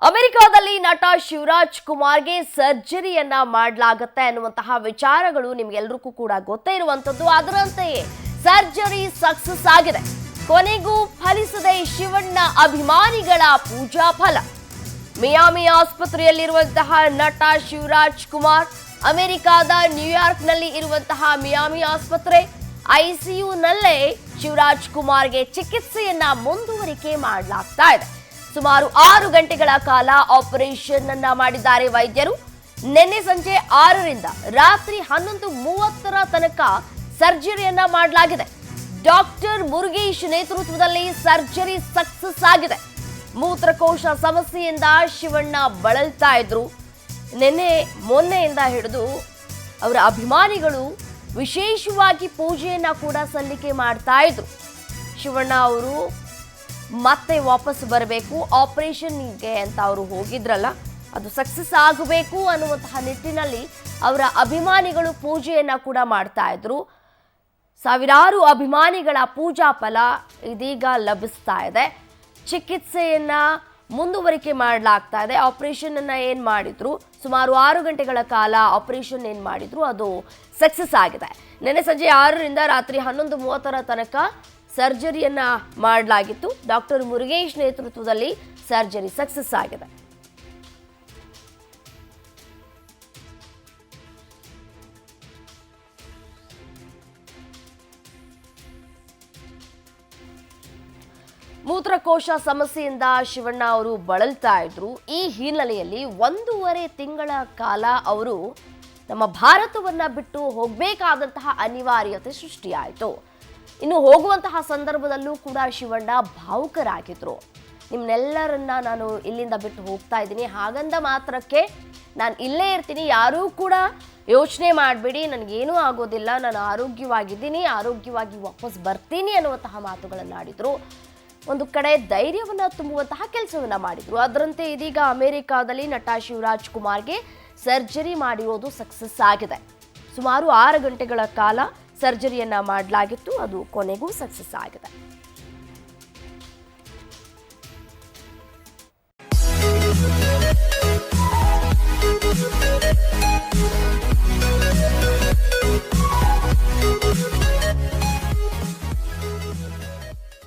ಅಮೆರಿಕಾದಲ್ಲಿ ನಟ ಶಿವರಾಜ್ ಕುಮಾರ್ಗೆ ಸರ್ಜರಿಯನ್ನ ಮಾಡಲಾಗುತ್ತೆ ಅನ್ನುವಂತಹ ವಿಚಾರಗಳು ನಿಮಗೆಲ್ಲರಿಗೂ ಕೂಡ ಗೊತ್ತೇ ಇರುವಂತದ್ದು. ಅದರಂತೆಯೇ ಸರ್ಜರಿ ಸಕ್ಸಸ್ ಆಗಿದೆ. ಕೊನೆಗೂ ಫಲಿಸದೆ ಶಿವಣ್ಣ ಅಭಿಮಾನಿಗಳ ಪೂಜಾ ಫಲ. ಮಿಯಾಮಿ ಆಸ್ಪತ್ರೆಯಲ್ಲಿರುವಂತಹ ನಟ ಶಿವರಾಜ್ ಕುಮಾರ್ ಅಮೆರಿಕಾದ ನ್ಯೂಯಾರ್ಕ್ನಲ್ಲಿ ಇರುವಂತಹ ಮಿಯಾಮಿ ಆಸ್ಪತ್ರೆ ಐಸಿಯುನಲ್ಲೇ ಶಿವರಾಜ್ ಕುಮಾರ್ಗೆ ಚಿಕಿತ್ಸೆಯನ್ನ ಮುಂದುವರಿಕೆ ಮಾಡಲಾಗ್ತಾ ಇದೆ. ಸುಮಾರು 6 ಗಂಟೆಗಳ ಕಾಲ ಆಪರೇಷನ್ ಅನ್ನ ಮಾಡಿದ್ದಾರೆ ವೈದ್ಯರು. ನಿನ್ನೆ ಸಂಜೆ 6ರಿಂದ ರಾತ್ರಿ 11:30 ತನಕ ಸರ್ಜರಿಯನ್ನ ಮಾಡಲಾಗಿದೆ. ಡಾಕ್ಟರ್ ಮುರುಗೇಶ್ ನೇತೃತ್ವದಲ್ಲಿ ಸರ್ಜರಿ ಸಕ್ಸಸ್ ಆಗಿದೆ. ಮೂತ್ರಕೋಶ ಸಮಸ್ಯೆಯಿಂದ ಶಿವಣ್ಣ ಬಳಲ್ತಾ ಇದ್ರು. ಮೊನ್ನೆಯಿಂದ ಹಿಡಿದು ಅವರ ಅಭಿಮಾನಿಗಳು ವಿಶೇಷವಾಗಿ ಪೂಜೆಯನ್ನ ಕೂಡ ಸಲ್ಲಿಕೆ ಮಾಡ್ತಾ ಇದ್ರು. ಶಿವಣ್ಣ ಅವರು ಮತ್ತೆ ವಾಪಸ್ ಬರಬೇಕು ಆಪರೇಷನ್ಗೆ ಅಂತ ಅವರು ಹೋಗಿದ್ರಲ್ಲ, ಅದು ಸಕ್ಸಸ್ ಆಗಬೇಕು ಅನ್ನುವಂತಹ ನಿಟ್ಟಿನಲ್ಲಿ ಅವರ ಅಭಿಮಾನಿಗಳು ಪೂಜೆಯನ್ನ ಕೂಡ ಮಾಡ್ತಾ ಇದ್ರು. ಸಾವಿರಾರು ಅಭಿಮಾನಿಗಳ ಪೂಜಾ ಫಲ ಇದೀಗ ಲಭಿಸ್ತಾ ಇದೆ. ಚಿಕಿತ್ಸೆಯನ್ನ ಮುಂದುವರಿಕೆ ಮಾಡಲಾಗ್ತಾ ಇದೆ. ಆಪರೇಷನ್ ಅನ್ನ ಏನ್ ಮಾಡಿದ್ರು, ಸುಮಾರು 6 ಗಂಟೆಗಳ ಕಾಲ ಆಪರೇಷನ್ ಏನ್ ಮಾಡಿದ್ರು ಅದು ಸಕ್ಸಸ್ ಆಗಿದೆ. ನಿನ್ನೆ ಸಂಜೆ 6ರಿಂದ ರಾತ್ರಿ 11:30 ತನಕ ಸರ್ಜರಿಯನ್ನ ಮಾಡಲಾಗಿತ್ತು. ಡಾಕ್ಟರ್ ಮುರುಗೇಶ್ ನೇತೃತ್ವದಲ್ಲಿ ಸರ್ಜರಿ ಸಕ್ಸಸ್ ಆಗಿದೆ. ಮೂತ್ರಕೋಶ ಸಮಸ್ಯೆಯಿಂದ ಶಿವಣ್ಣ ಅವರು ಬಳಲ್ತಾ ಇದ್ರು. ಈ ಹಿನ್ನೆಲೆಯಲ್ಲಿ 1.5 ತಿಂಗಳ ಕಾಲ ಅವರು ನಮ್ಮ ಭಾರತವನ್ನ ಬಿಟ್ಟು ಹೋಗಬೇಕಾದಂತಹ ಅನಿವಾರ್ಯತೆ ಸೃಷ್ಟಿಯಾಯಿತು. ಇನ್ನು ಹೋಗುವಂತಹ ಸಂದರ್ಭದಲ್ಲೂ ಕೂಡ ಶಿವಣ್ಣ ಭಾವುಕರಾಗಿದ್ರು. ನಿಮ್ನೆಲ್ಲರನ್ನ ನಾನು ಇಲ್ಲಿಂದ ಬಿಟ್ಟು ಹೋಗ್ತಾ ಇದ್ದೀನಿ, ಹಾಗಂದ ಮಾತ್ರಕ್ಕೆ ನಾನು ಇಲ್ಲೇ ಇರ್ತೀನಿ, ಯಾರೂ ಕೂಡ ಯೋಚನೆ ಮಾಡಬೇಡಿ, ನನಗೇನೂ ಆಗೋದಿಲ್ಲ, ನಾನು ಆರೋಗ್ಯವಾಗಿದ್ದೀನಿ, ಆರೋಗ್ಯವಾಗಿ ವಾಪಸ್ ಬರ್ತೀನಿ ಅನ್ನುವಂತಹ ಮಾತುಗಳನ್ನು ಆಡಿದ್ರು. ಒಂದು ಕಡೆ ಧೈರ್ಯವನ್ನು ತುಂಬುವಂತಹ ಕೆಲಸವನ್ನ ಮಾಡಿದ್ರು. ಅದರಂತೆ ಇದೀಗ ಅಮೆರಿಕಾದಲ್ಲಿ ನಟ ಶಿವರಾಜ್ ಕುಮಾರ್ಗೆ ಸರ್ಜರಿ ಮಾಡಿರೋದು ಸಕ್ಸಸ್ ಆಗಿದೆ. ಸುಮಾರು 6 ಗಂಟೆಗಳ ಕಾಲ ಸರ್ಜರಿಯನ್ನ ಮಾಡಲಾಗಿತ್ತು. ಅದು ಕೊನೆಗೂ ಸಕ್ಸಸ್ ಆಗಿದೆ.